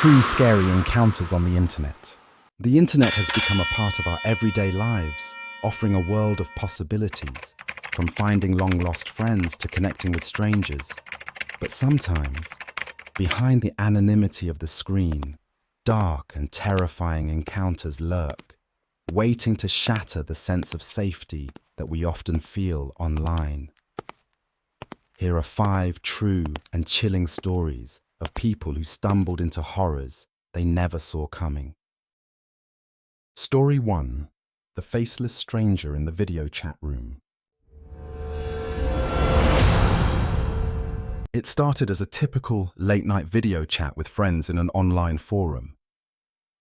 true scary encounters on the internet. The internet has become a part of our everyday lives, offering a world of possibilities, from finding long-lost friends to connecting with strangers. But sometimes, behind the anonymity of the screen, dark and terrifying encounters lurk, waiting to shatter the sense of safety that we often feel online. Here are 5 true and chilling stories of people who stumbled into horrors they never saw coming. Story 1. The Faceless Stranger in the Video Chat Room. It started as a typical late-night video chat with friends in an online forum.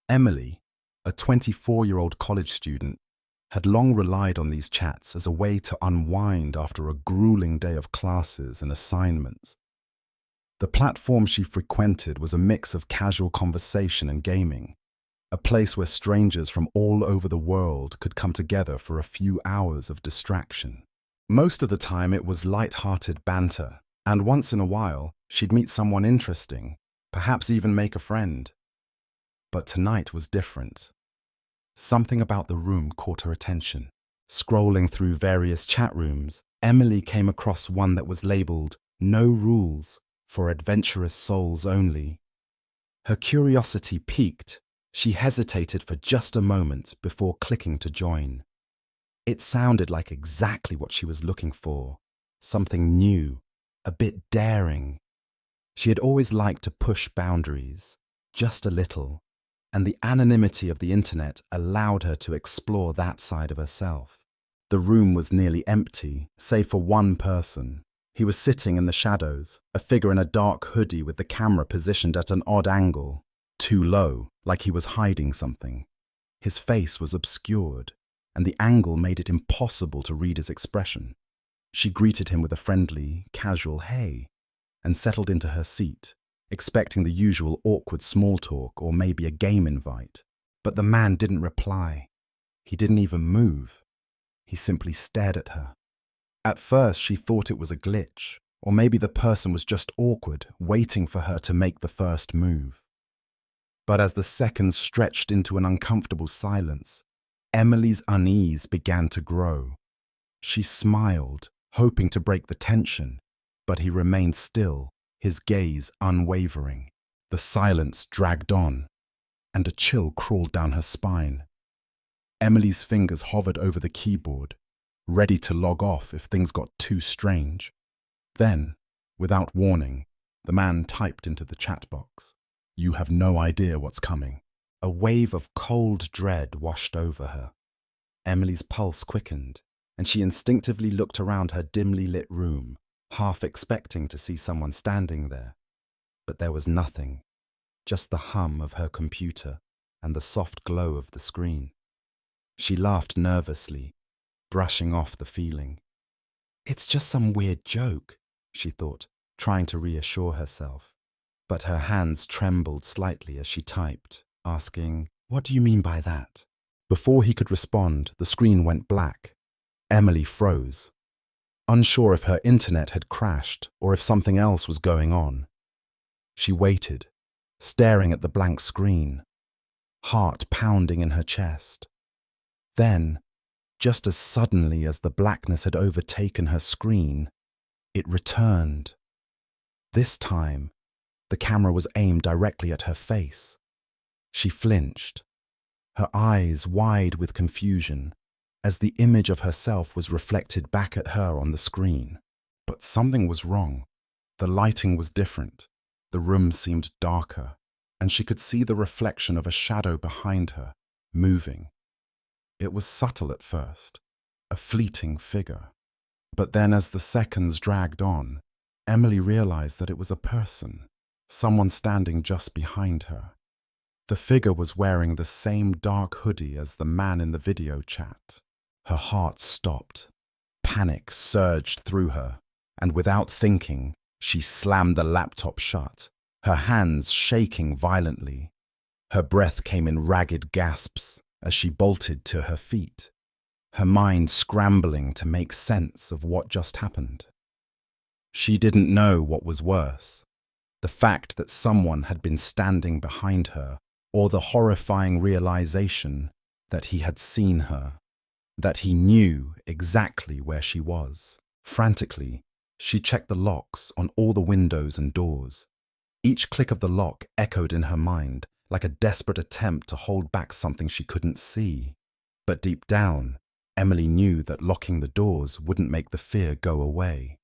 Emily, a 24-year-old college student, had long relied on these chats as a way to unwind after a grueling day of classes and assignments. The platform she frequented was a mix of casual conversation and gaming, a place where strangers from all over the world could come together for a few hours of distraction. Most of the time it was light-hearted banter, and once in a while she'd meet someone interesting, perhaps even make a friend. But tonight was different. Something about the room caught her attention. Scrolling through various chat rooms, Emily came across one that was labeled "No Rules, for Adventurous Souls Only." Her curiosity piqued. She hesitated for just a moment before clicking to join. It sounded like exactly what she was looking for, something new, a bit daring. She had always liked to push boundaries, just a little, and the anonymity of the internet allowed her to explore that side of herself. The room was nearly empty, save for one person. He was sitting in the shadows, a figure in a dark hoodie with the camera positioned at an odd angle, too low, like he was hiding something. His face was obscured, and the angle made it impossible to read his expression. She greeted him with a friendly, casual "hey," and settled into her seat, expecting the usual awkward small talk or maybe a game invite. But the man didn't reply. He didn't even move. He simply stared at her. At first, she thought it was a glitch, or maybe the person was just awkward, waiting for her to make the first move. But as the seconds stretched into an uncomfortable silence, Emily's unease began to grow. She smiled, hoping to break the tension, but he remained still, his gaze unwavering. The silence dragged on, and a chill crawled down her spine. Emily's fingers hovered over the keyboard, ready to log off if things got too strange. Then, without warning, the man typed into the chat box, "You have no idea what's coming." A wave of cold dread washed over her. Emily's pulse quickened, and she instinctively looked around her dimly lit room, half expecting to see someone standing there. But there was nothing, just the hum of her computer and the soft glow of the screen. She laughed nervously, brushing off the feeling. "It's just some weird joke," she thought, trying to reassure herself. But her hands trembled slightly as she typed, asking, "What do you mean by that?" Before he could respond, the screen went black. Emily froze, unsure if her internet had crashed or if something else was going on. She waited, staring at the blank screen, heart pounding in her chest. Then, just as suddenly as the blackness had overtaken her screen, it returned. This time, the camera was aimed directly at her face. She flinched, her eyes wide with confusion, as the image of herself was reflected back at her on the screen. But something was wrong. The lighting was different. The room seemed darker, and she could see the reflection of a shadow behind her, moving. It was subtle at first, a fleeting figure. But then as the seconds dragged on, Emily realized that it was a person, someone standing just behind her. The figure was wearing the same dark hoodie as the man in the video chat. Her heart stopped. Panic surged through her, and without thinking, she slammed the laptop shut, her hands shaking violently. Her breath came in ragged gasps as she bolted to her feet, her mind scrambling to make sense of what just happened. She didn't know what was worse, The fact that someone had been standing behind her, or the horrifying realization that he had seen her, that he knew exactly where she was. Frantically, she checked the locks on all the windows and doors. Each click of the lock echoed in her mind like a desperate attempt to hold back something she couldn't see. But deep down, Emily knew that locking the doors wouldn't make the fear go away.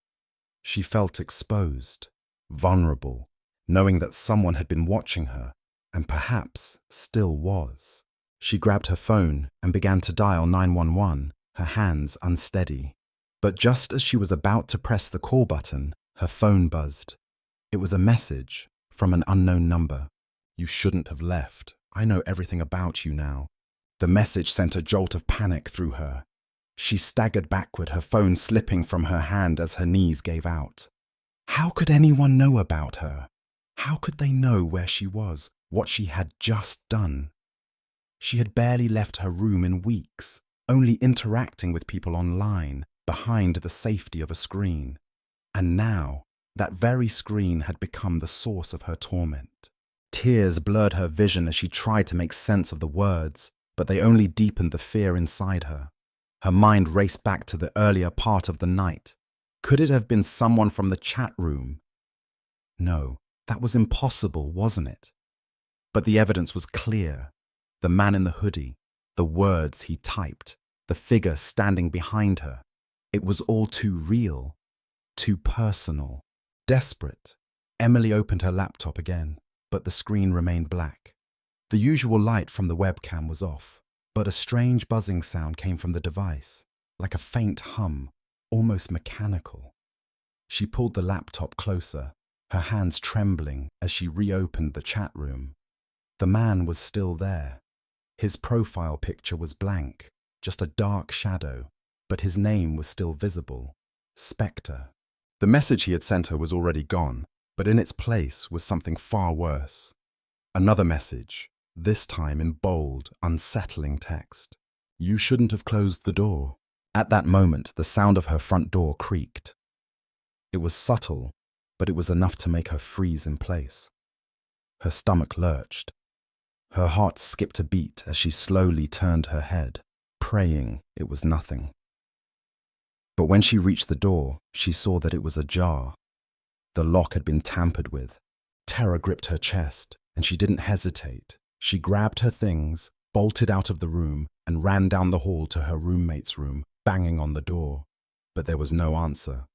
She felt exposed, vulnerable, knowing that someone had been watching her, and perhaps still was. She grabbed her phone and began to dial 911, her hands unsteady. But just as she was about to press the call button, her phone buzzed. It was a message from an unknown number. "You shouldn't have left. I know everything about you now." The message sent a jolt of panic through her. She staggered backward, her phone slipping from her hand as her knees gave out. How could anyone know about her? How could they know where she was, what she had just done? She had barely left her room in weeks, only interacting with people online, behind the safety of a screen. And now, that very screen had become the source of her torment. Tears blurred her vision as she tried to make sense of the words, but they only deepened the fear inside her. Her mind raced back to the earlier part of the night. Could it have been someone from the chat room? No, that was impossible, wasn't it? But the evidence was clear. The man in the hoodie, the words he typed, the figure standing behind her. It was all too real, too personal. Desperate, Emily opened her laptop again, but the screen remained black. The usual light from the webcam was off, but a strange buzzing sound came from the device, like a faint hum, almost mechanical. She pulled the laptop closer, her hands trembling as she reopened the chat room. The man was still there. His profile picture was blank, just a dark shadow, but his name was still visible, Spectre. The message he had sent her was already gone, but in its place was something far worse. Another message, this time in bold, unsettling text. "You shouldn't have closed the door." At that moment, the sound of her front door creaked. It was subtle, but it was enough to make her freeze in place. Her stomach lurched. Her heart skipped a beat as she slowly turned her head, praying it was nothing. But when she reached the door, she saw that it was ajar. The lock had been tampered with. Terror gripped her chest, and she didn't hesitate. She grabbed her things, bolted out of the room, and ran down the hall to her roommate's room, banging on the door. But there was no answer.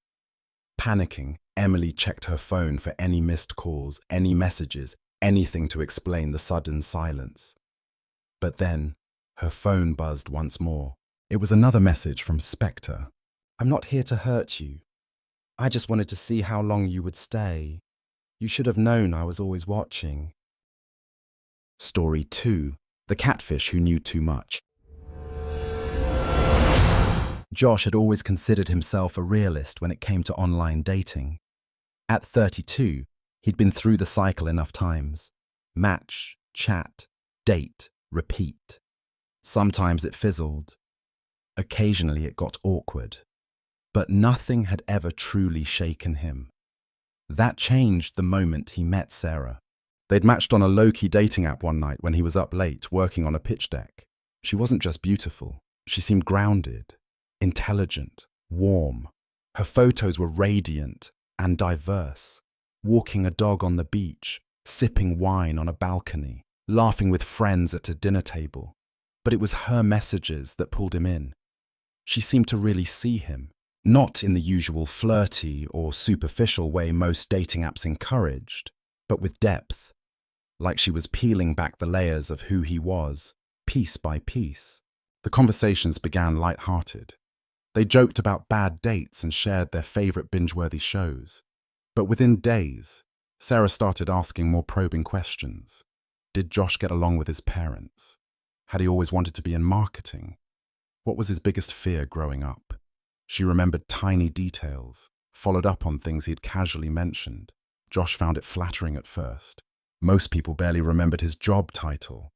Panicking, Emily checked her phone for any missed calls, any messages, anything to explain the sudden silence. But then, her phone buzzed once more. It was another message from Spectre. "I'm not here to hurt you. I just wanted to see how long you would stay. You should have known I was always watching." Story 2. The Catfish Who Knew Too Much. Josh had always considered himself a realist when it came to online dating. At 32, he'd been through the cycle enough times. Match, chat, date, repeat. Sometimes it fizzled. Occasionally it got awkward. But nothing had ever truly shaken him. That changed the moment he met Sarah. They'd matched on a low-key dating app one night when he was up late working on a pitch deck. She wasn't just beautiful. She seemed grounded, intelligent, warm. Her photos were radiant and diverse. Walking a dog on the beach, sipping wine on a balcony, laughing with friends at a dinner table. But it was her messages that pulled him in. She seemed to really see him. Not in the usual flirty or superficial way most dating apps encouraged, but with depth, like she was peeling back the layers of who he was, piece by piece. The conversations began light-hearted. They joked about bad dates and shared their favorite binge-worthy shows. But within days, Sarah started asking more probing questions. Did Josh get along with his parents? Had he always wanted to be in marketing? What was his biggest fear growing up? She remembered tiny details, followed up on things he'd casually mentioned. Josh found it flattering at first. Most people barely remembered his job title.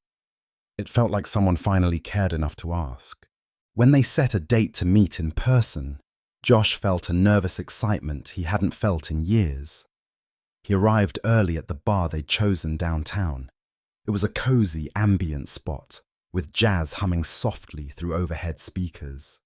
It felt like someone finally cared enough to ask. When they set a date to meet in person, Josh felt a nervous excitement he hadn't felt in years. He arrived early at the bar they'd chosen downtown. It was a cozy, ambient spot, with jazz humming softly through overhead speakers.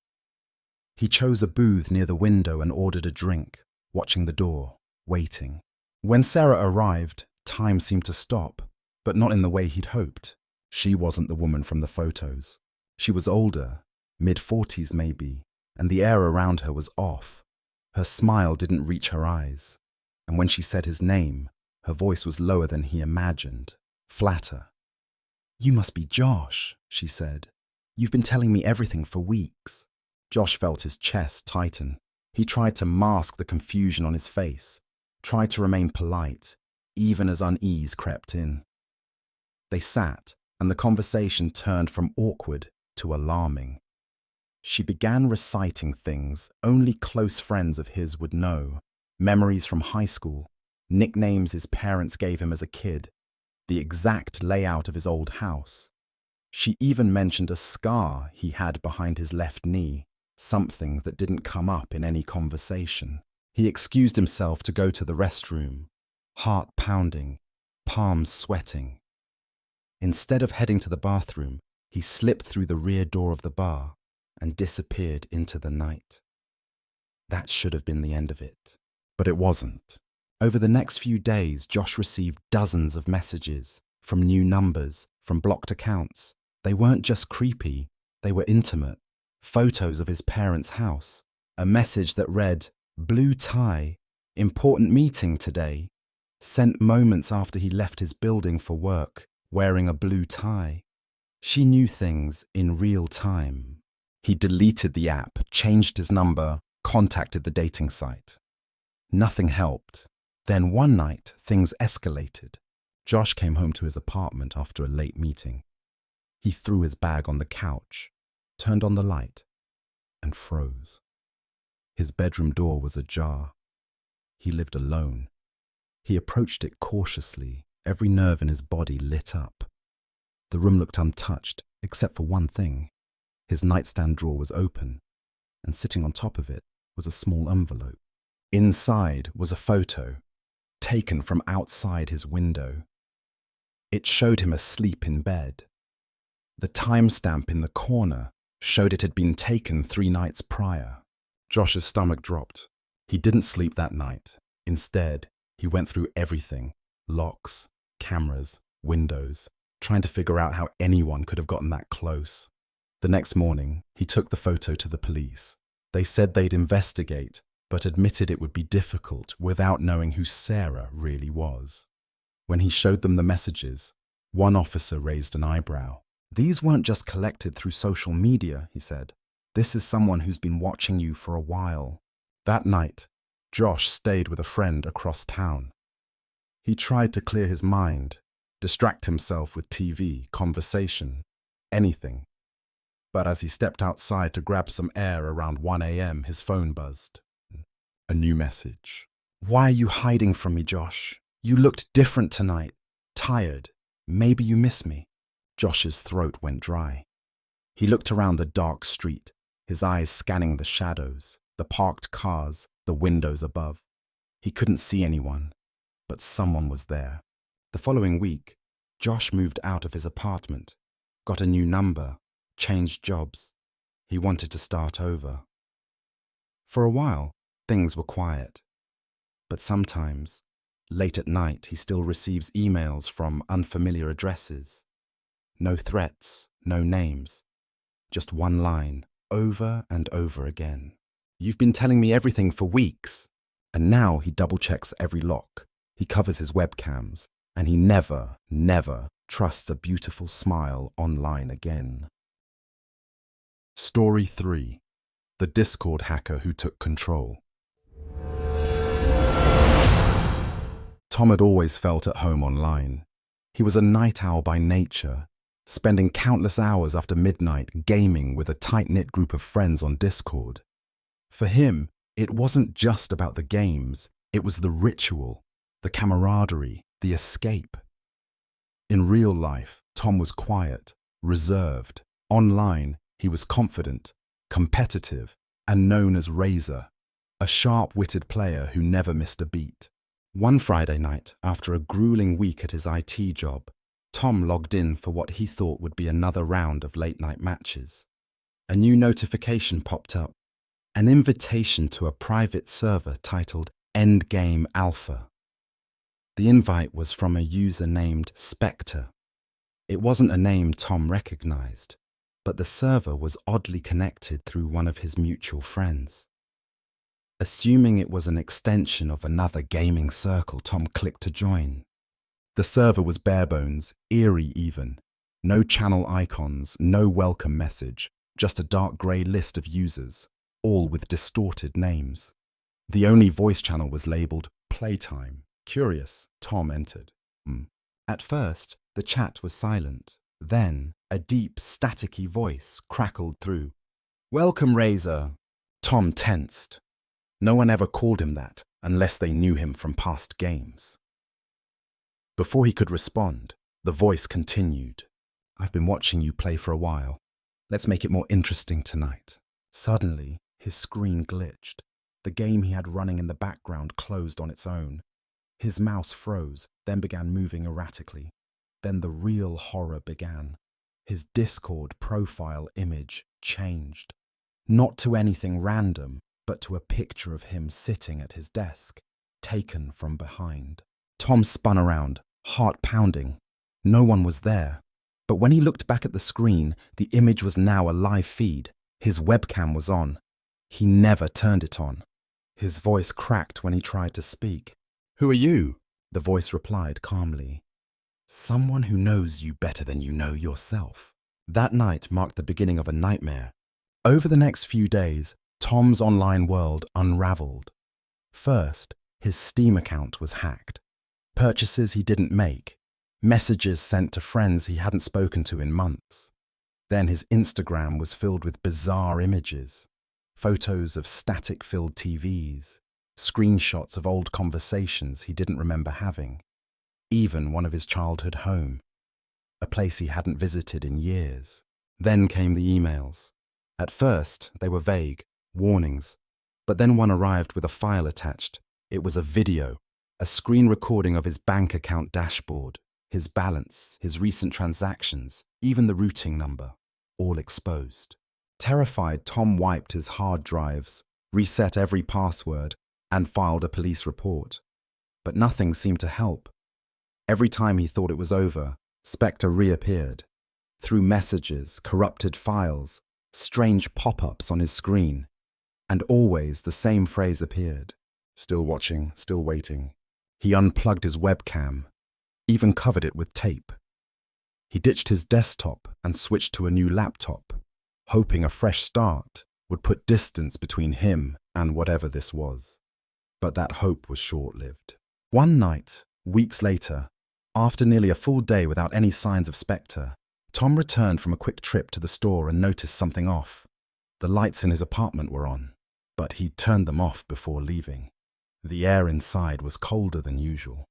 He chose a booth near the window and ordered a drink, watching the door, waiting. When Sarah arrived, time seemed to stop, but not in the way he'd hoped. She wasn't the woman from the photos. She was older, mid-40s maybe, and the air around her was off. Her smile didn't reach her eyes, and when she said his name, her voice was lower than he imagined, flatter. "You must be Josh," she said. "You've been telling me everything for weeks." Josh felt his chest tighten. He tried to mask the confusion on his face, tried to remain polite, even as unease crept in. They sat, and the conversation turned from awkward to alarming. She began reciting things only close friends of his would know, memories from high school, nicknames his parents gave him as a kid, the exact layout of his old house. She even mentioned a scar he had behind his left knee, something that didn't come up in any conversation. He excused himself to go to the restroom, heart pounding, palms sweating. Instead of heading to the bathroom, he slipped through the rear door of the bar and disappeared into the night. That should have been the end of it, but it wasn't. Over the next few days, Josh received dozens of messages from new numbers, from blocked accounts. They weren't just creepy, they were intimate. Photos of his parents' house, a message that read, "Blue tie, important meeting today," sent moments after he left his building for work, wearing a blue tie. She knew things in real time. He deleted the app, changed his number, contacted the dating site. Nothing helped. Then one night, things escalated. Josh came home to his apartment after a late meeting. He threw his bag on the couch, turned on the light, and froze. His bedroom door was ajar. He lived alone. He approached it cautiously, every nerve in his body lit up. The room looked untouched, except for one thing. His nightstand drawer was open, and sitting on top of it was a small envelope. Inside was a photo, taken from outside his window. It showed him asleep in bed. The timestamp in the corner showed it had been taken 3 nights prior. Josh's stomach dropped. He didn't sleep that night. Instead, he went through everything, locks, cameras, windows, trying to figure out how anyone could have gotten that close. The next morning, he took the photo to the police. They said they'd investigate, but admitted it would be difficult without knowing who Sarah really was. When he showed them the messages, one officer raised an eyebrow. "These weren't just collected through social media," he said. "This is someone who's been watching you for a while." That night, Josh stayed with a friend across town. He tried to clear his mind, distract himself with TV, conversation, anything. But as he stepped outside to grab some air around 1 a.m., his phone buzzed. A new message. "Why are you hiding from me, Josh? You looked different tonight. Tired. Maybe you miss me." Josh's throat went dry. He looked around the dark street, his eyes scanning the shadows, the parked cars, the windows above. He couldn't see anyone, but someone was there. The following week, Josh moved out of his apartment, got a new number, changed jobs. He wanted to start over. For a while, things were quiet. But sometimes, late at night, he still receives emails from unfamiliar addresses. No threats, no names. Just one line, over and over again. "You've been telling me everything for weeks." And now he double-checks every lock. He covers his webcams. And he never, never trusts a beautiful smile online again. Story 3. The Discord hacker who took control. Tom had always felt at home online. He was a night owl by nature, spending countless hours after midnight gaming with a tight-knit group of friends on Discord. For him, it wasn't just about the games, it was the ritual, the camaraderie, the escape. In real life, Tom was quiet, reserved. Online, he was confident, competitive, and known as Razor, a sharp-witted player who never missed a beat. One Friday night, after a grueling week at his IT job, Tom logged in for what he thought would be another round of late-night matches. A new notification popped up, an invitation to a private server titled Endgame Alpha. The invite was from a user named Spectre. It wasn't a name Tom recognized, but the server was oddly connected through one of his mutual friends. Assuming it was an extension of another gaming circle, Tom clicked to join. The server was barebones, eerie even. No channel icons, no welcome message, just a dark grey list of users, all with distorted names. The only voice channel was labelled Playtime. Curious, Tom entered. At first, the chat was silent. Then, a deep, staticky voice crackled through. "Welcome, Razor." Tom tensed. No one ever called him that, unless they knew him from past games. Before he could respond, the voice continued. "I've been watching you play for a while. Let's make it more interesting tonight." Suddenly, his screen glitched. The game he had running in the background closed on its own. His mouse froze, then began moving erratically. Then the real horror began. His Discord profile image changed. Not to anything random, but to a picture of him sitting at his desk, taken from behind. Tom spun around, heart pounding. No one was there. But when he looked back at the screen, the image was now a live feed. His webcam was on. He never turned it on. His voice cracked when he tried to speak. "Who are you?" The voice replied calmly. "Someone who knows you better than you know yourself." That night marked the beginning of a nightmare. Over the next few days, Tom's online world unraveled. First, his Steam account was hacked. Purchases he didn't make. Messages sent to friends he hadn't spoken to in months. Then his Instagram was filled with bizarre images. Photos of static-filled TVs. Screenshots of old conversations he didn't remember having. Even one of his childhood home. A place he hadn't visited in years. Then came the emails. At first, they were vague. Warnings. But then one arrived with a file attached. It was a video, a screen recording of his bank account dashboard, his balance, his recent transactions, even the routing number, all exposed. Terrified, Tom wiped his hard drives, reset every password, and filed a police report. But nothing seemed to help. Every time he thought it was over, Spectre reappeared. Through messages, corrupted files, strange pop-ups on his screen. And always the same phrase appeared. Still watching, still waiting. He unplugged his webcam, even covered it with tape. He ditched his desktop and switched to a new laptop, hoping a fresh start would put distance between him and whatever this was. But that hope was short-lived. One night, weeks later, after nearly a full day without any signs of Spectre, Tom returned from a quick trip to the store and noticed something off. The lights in his apartment were on, but he'd turned them off before leaving. The air inside was colder than usual.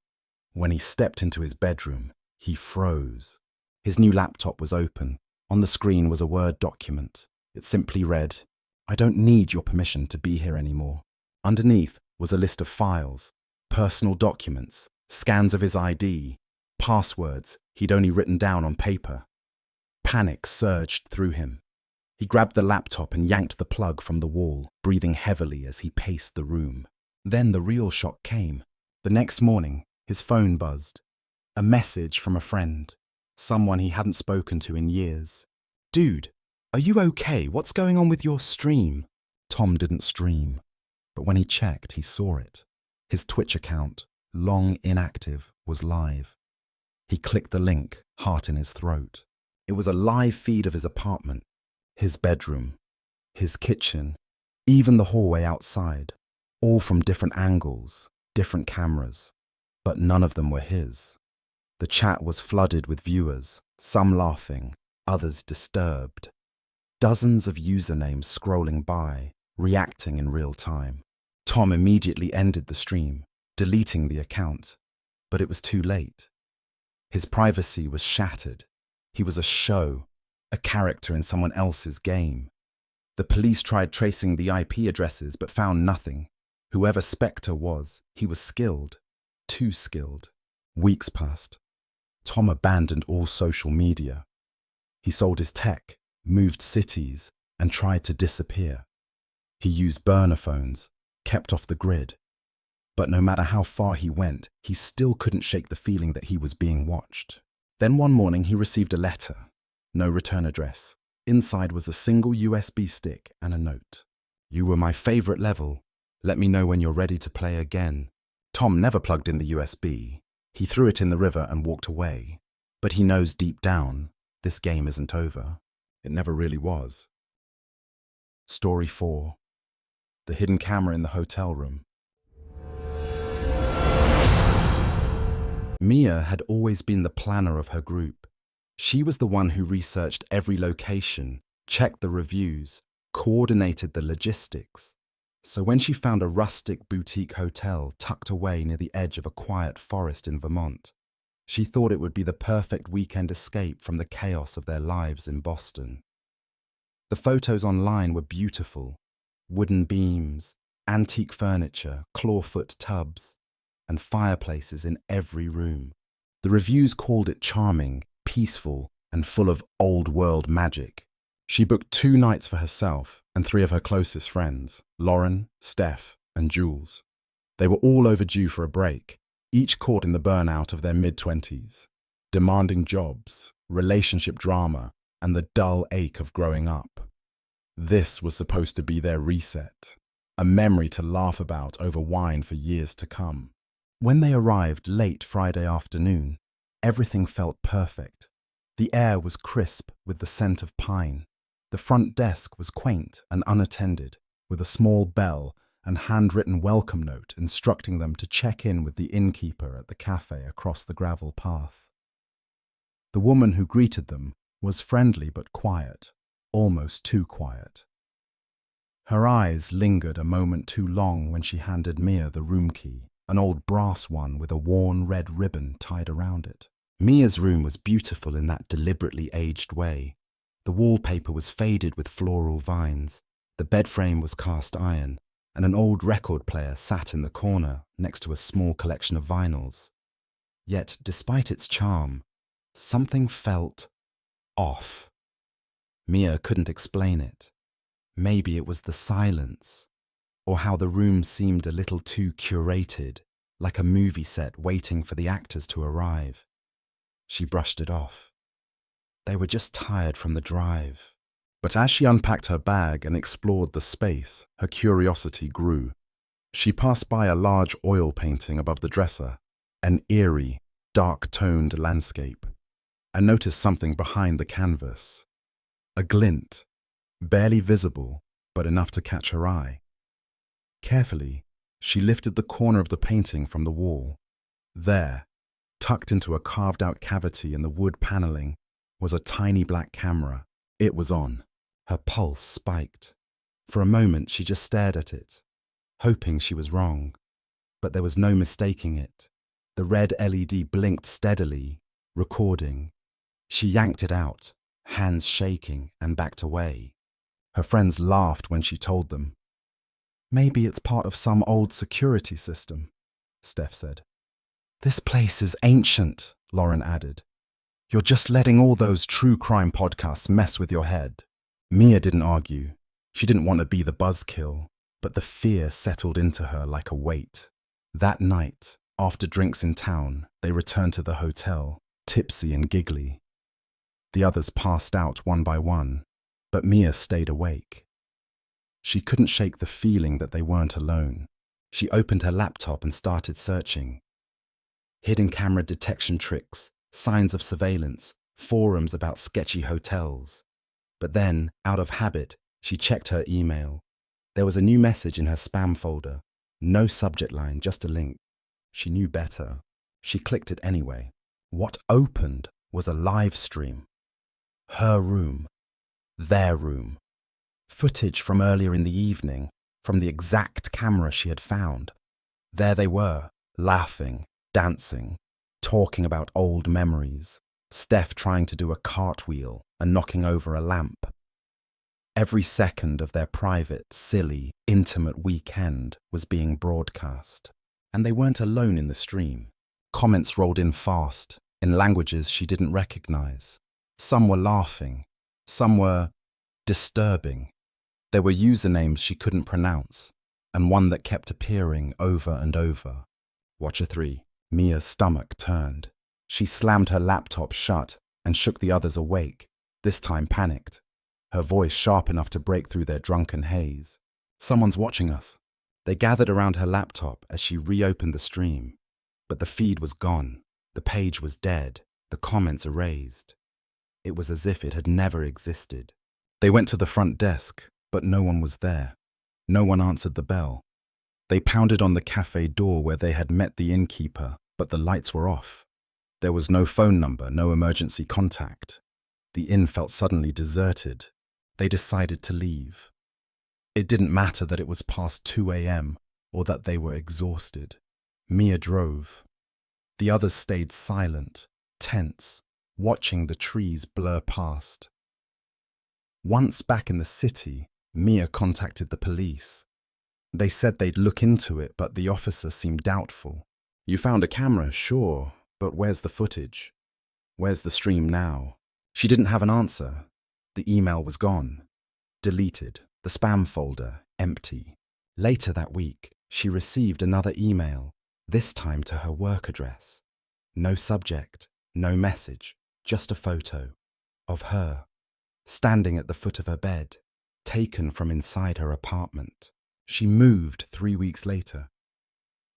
When he stepped into his bedroom, he froze. His new laptop was open. On the screen was a Word document. It simply read, "I don't need your permission to be here anymore." Underneath was a list of files, personal documents, scans of his ID, passwords he'd only written down on paper. Panic surged through him. He grabbed the laptop and yanked the plug from the wall, breathing heavily as he paced the room. Then the real shock came. The next morning, his phone buzzed. A message from a friend, someone he hadn't spoken to in years. "Dude, are you okay? What's going on with your stream?" Tom didn't stream, but when he checked, he saw it. His Twitch account, long inactive, was live. He clicked the link, heart in his throat. It was a live feed of his apartment, his bedroom, his kitchen, even the hallway outside, all from different angles, different cameras, but none of them were his. The chat was flooded with viewers, some laughing, others disturbed. Dozens of usernames scrolling by, reacting in real time. Tom immediately ended the stream, deleting the account, but it was too late. His privacy was shattered. He was a show, a character in someone else's game. The police tried tracing the IP addresses but found nothing. Whoever Spectre was, he was skilled. Too skilled. Weeks passed. Tom abandoned all social media. He sold his tech, moved cities, and tried to disappear. He used burner phones, kept off the grid. But no matter how far he went, he still couldn't shake the feeling that he was being watched. Then one morning he received a letter. No return address. Inside was a single USB stick and a note. "You were my favorite level. Let me know when you're ready to play again." Tom never plugged in the USB. He threw it in the river and walked away. But he knows deep down, this game isn't over. It never really was. Story 4. The hidden camera in the hotel room. Mia had always been the planner of her group. She was the one who researched every location, checked the reviews, coordinated the logistics. So when she found a rustic boutique hotel tucked away near the edge of a quiet forest in Vermont, she thought it would be the perfect weekend escape from the chaos of their lives in Boston. The photos online were beautiful. Wooden beams, antique furniture, clawfoot tubs, and fireplaces in every room. The reviews called it charming, peaceful, and full of old-world magic. She booked 2 nights for herself and 3 of her closest friends, Lauren, Steph, and Jules. They were all overdue for a break, each caught in the burnout of their mid-20s, demanding jobs, relationship drama, and the dull ache of growing up. This was supposed to be their reset, a memory to laugh about over wine for years to come. When they arrived late Friday afternoon, everything felt perfect. The air was crisp with the scent of pine. The front desk was quaint and unattended, with a small bell and handwritten welcome note instructing them to check in with the innkeeper at the cafe across the gravel path. The woman who greeted them was friendly but quiet, almost too quiet. Her eyes lingered a moment too long when she handed Mia the room key, an old brass one with a worn red ribbon tied around it. Mia's room was beautiful in that deliberately aged way. The wallpaper was faded with floral vines, the bed frame was cast iron, and an old record player sat in the corner next to a small collection of vinyls. Yet, despite its charm, something felt off. Mia couldn't explain it. Maybe it was the silence, or how the room seemed a little too curated, like a movie set waiting for the actors to arrive. She brushed it off. They were just tired from the drive. But as she unpacked her bag and explored the space, her curiosity grew. She passed by a large oil painting above the dresser, an eerie, dark-toned landscape, and noticed something behind the canvas. A glint, barely visible, but enough to catch her eye. Carefully, she lifted the corner of the painting from the wall. There, tucked into a carved-out cavity in the wood paneling, was a tiny black camera. It was on. Her pulse spiked. For a moment, she just stared at it, hoping she was wrong. But there was no mistaking it. The red LED blinked steadily, recording. She yanked it out, hands shaking, and backed away. Her friends laughed when she told them. "Maybe it's part of some old security system," Steph said. "This place is ancient," Lauren added. "You're just letting all those true crime podcasts mess with your head." Mia didn't argue. She didn't want to be the buzzkill, but the fear settled into her like a weight. That night, after drinks in town, they returned to the hotel, tipsy and giggly. The others passed out one by one, but Mia stayed awake. She couldn't shake the feeling that they weren't alone. She opened her laptop and started searching. Hidden camera detection tricks, signs of surveillance, forums about sketchy hotels. But then, out of habit, she checked her email. There was a new message in her spam folder. No subject line, just a link. She knew better. She clicked it anyway. What opened was a live stream. Her room. Their room. Footage from earlier in the evening, from the exact camera she had found. There they were, laughing, dancing, talking about old memories. Steph trying to do a cartwheel and knocking over a lamp. Every second of their private, silly, intimate weekend was being broadcast. And they weren't alone in the stream. Comments rolled in fast, in languages she didn't recognize. Some were laughing, some were disturbing. There were usernames she couldn't pronounce, and one that kept appearing over and over. Watcher 3. Mia's stomach turned. She slammed her laptop shut and shook the others awake, this time panicked, her voice sharp enough to break through their drunken haze. Someone's watching us. They gathered around her laptop as she reopened the stream. But the feed was gone, the page was dead, the comments erased. It was as if it had never existed. They went to the front desk, but no one was there. No one answered the bell. They pounded on the cafe door where they had met the innkeeper, but the lights were off. There was no phone number, no emergency contact. The inn felt suddenly deserted. They decided to leave. It didn't matter that it was past 2 a.m. or that they were exhausted. Mia drove. The others stayed silent, tense, watching the trees blur past. Once back in the city, Mia contacted the police. They said they'd look into it, but the officer seemed doubtful. You found a camera, sure, but where's the footage? Where's the stream now? She didn't have an answer. The email was gone. Deleted. The spam folder, empty. Later that week, she received another email, this time to her work address. No subject, no message, just a photo of her, standing at the foot of her bed, taken from inside her apartment. She moved 3 weeks later,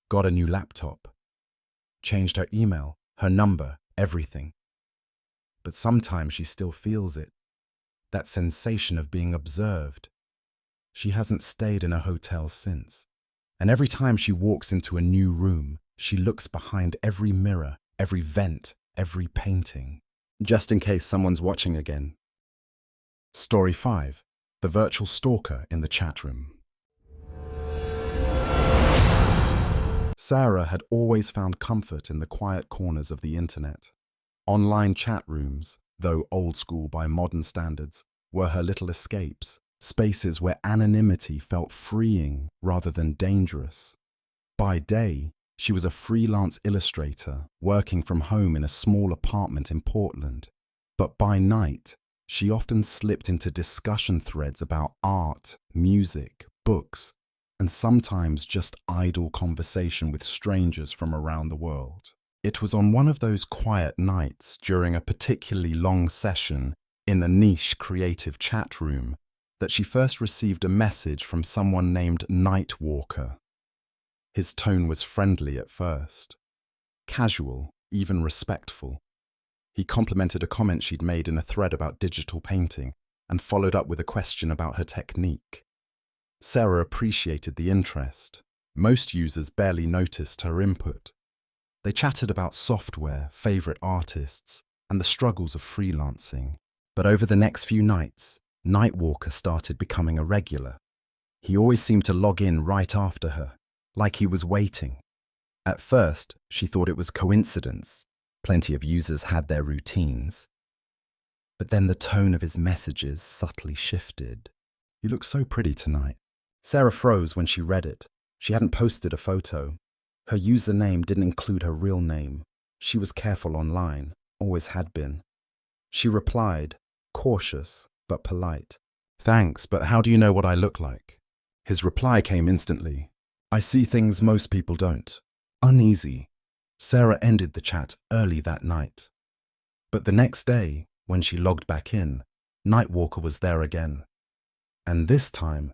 got a new laptop, changed her email, her number, everything. But sometimes she still feels it, that sensation of being observed. She hasn't stayed in a hotel since, and every time she walks into a new room, she looks behind every mirror, every vent, every painting, just in case someone's watching again. Story 5. The Virtual Stalker in the Chat Room. Sarah had always found comfort in the quiet corners of the internet. Online chat rooms, though old school by modern standards, were her little escapes, spaces where anonymity felt freeing rather than dangerous. By day, she was a freelance illustrator working from home in a small apartment in Portland. But by night, she often slipped into discussion threads about art, music, books, and sometimes just idle conversation with strangers from around the world. It was on one of those quiet nights during a particularly long session in a niche creative chat room that she first received a message from someone named NightWalker. His tone was friendly at first, casual, even respectful. He complimented a comment she'd made in a thread about digital painting and followed up with a question about her technique. Sarah appreciated the interest. Most users barely noticed her input. They chatted about software, favorite artists, and the struggles of freelancing. But over the next few nights, NightWalker started becoming a regular. He always seemed to log in right after her, like he was waiting. At first, she thought it was coincidence. Plenty of users had their routines. But then the tone of his messages subtly shifted. "You look so pretty tonight." Sarah froze when she read it. She hadn't posted a photo. Her username didn't include her real name. She was careful online, always had been. She replied, cautious but polite. "Thanks, but how do you know what I look like?" His reply came instantly. "I see things most people don't." Uneasy, Sarah ended the chat early that night. But the next day, when she logged back in, NightWalker was there again. And this time,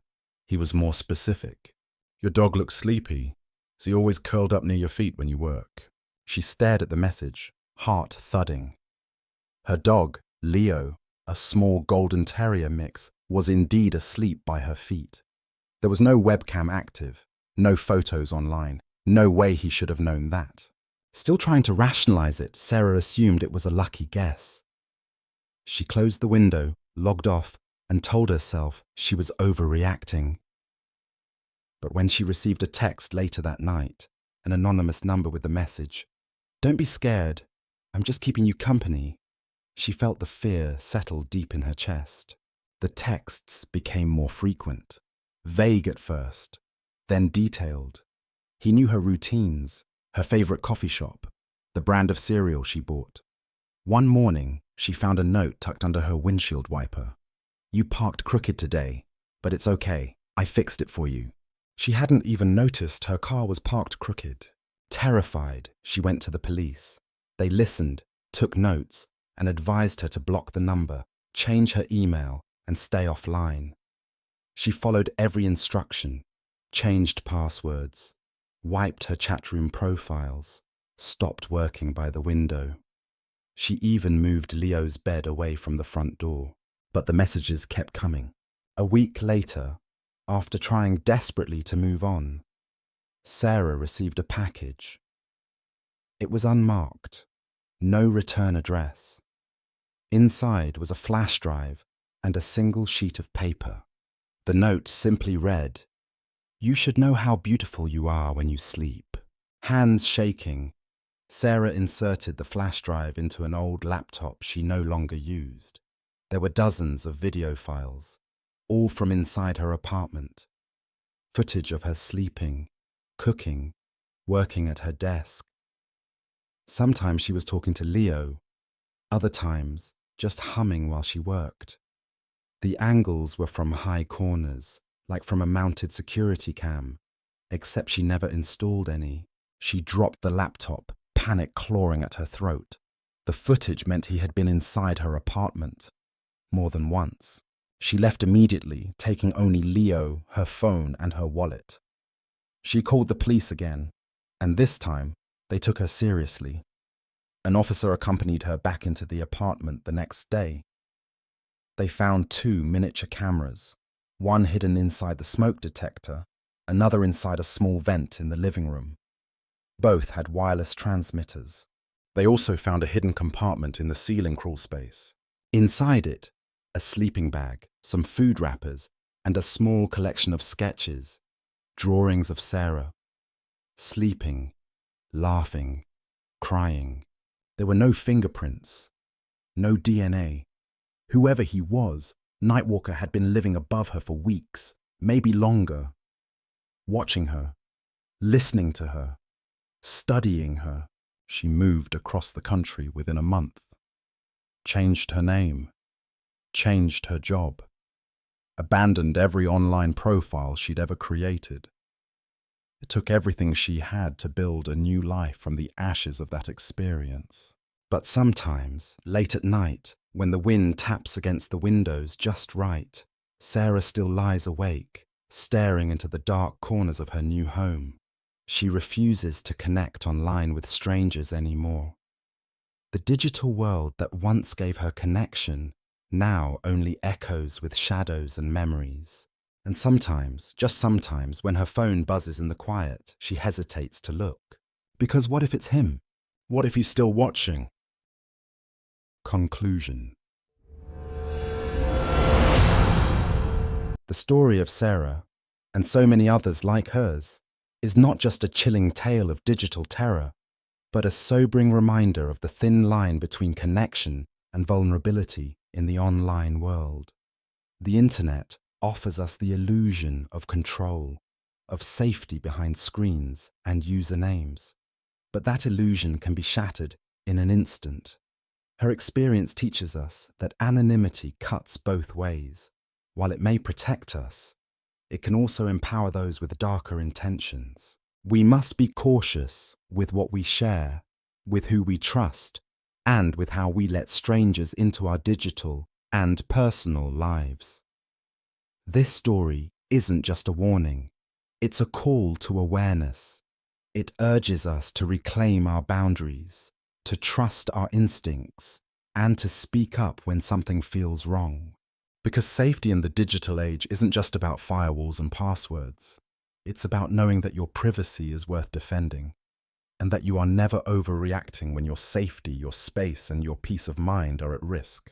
he was more specific. "Your dog looks sleepy. Is he always curled up near your feet when you work?" She stared at the message, heart thudding. Her dog, Leo, a small golden terrier mix, was indeed asleep by her feet. There was no webcam active, no photos online, no way he should have known that. Still trying to rationalize it, Sarah assumed it was a lucky guess. She closed the window, logged off, and told herself she was overreacting. But when she received a text later that night, an anonymous number with the message, "Don't be scared, I'm just keeping you company," she felt the fear settle deep in her chest. The texts became more frequent, vague at first, then detailed. He knew her routines, her favorite coffee shop, the brand of cereal she bought. One morning, she found a note tucked under her windshield wiper. "You parked crooked today, but it's okay. I fixed it for you." She hadn't even noticed her car was parked crooked. Terrified, she went to the police. They listened, took notes, and advised her to block the number, change her email, and stay offline. She followed every instruction, changed passwords, wiped her chat room profiles, stopped working by the window. She even moved Leo's bed away from the front door. But the messages kept coming. A week later, after trying desperately to move on, Sarah received a package. It was unmarked, no return address. Inside was a flash drive and a single sheet of paper. The note simply read, "You should know how beautiful you are when you sleep." Hands shaking, Sarah inserted the flash drive into an old laptop she no longer used. There were dozens of video files, all from inside her apartment. Footage of her sleeping, cooking, working at her desk. Sometimes she was talking to Leo, other times just humming while she worked. The angles were from high corners, like from a mounted security cam, except she never installed any. She dropped the laptop, panic clawing at her throat. The footage meant he had been inside her apartment. More than once. She left immediately, taking only Leo, her phone, and her wallet. She called the police again, and this time, they took her seriously. An officer accompanied her back into the apartment the next day. They found 2 miniature cameras, one hidden inside the smoke detector, another inside a small vent in the living room. Both had wireless transmitters. They also found a hidden compartment in the ceiling crawl space. Inside it, a sleeping bag, some food wrappers, and a small collection of sketches, drawings of Sarah, sleeping, laughing, crying. There were no fingerprints, no DNA. Whoever he was, NightWalker had been living above her for weeks, maybe longer, watching her, listening to her, studying her. She moved across the country within a month, changed her name, changed her job, abandoned every online profile she'd ever created. It took everything she had to build a new life from the ashes of that experience. But sometimes, late at night, when the wind taps against the windows just right, Sarah still lies awake, staring into the dark corners of her new home. She refuses to connect online with strangers anymore. The digital world that once gave her connection now only echoes with shadows and memories. And sometimes, just sometimes, when her phone buzzes in the quiet, she hesitates to look. Because what if it's him? What if he's still watching? Conclusion. The story of Sarah, and so many others like hers, is not just a chilling tale of digital terror, but a sobering reminder of the thin line between connection and vulnerability in the online world. The internet offers us the illusion of control, of safety behind screens and usernames. But that illusion can be shattered in an instant. Her experience teaches us that anonymity cuts both ways. While it may protect us, it can also empower those with darker intentions. We must be cautious with what we share, with who we trust, and with how we let strangers into our digital and personal lives. This story isn't just a warning, it's a call to awareness. It urges us to reclaim our boundaries, to trust our instincts, and to speak up when something feels wrong. Because safety in the digital age isn't just about firewalls and passwords. It's about knowing that your privacy is worth defending, and that you are never overreacting when your safety, your space, and your peace of mind are at risk.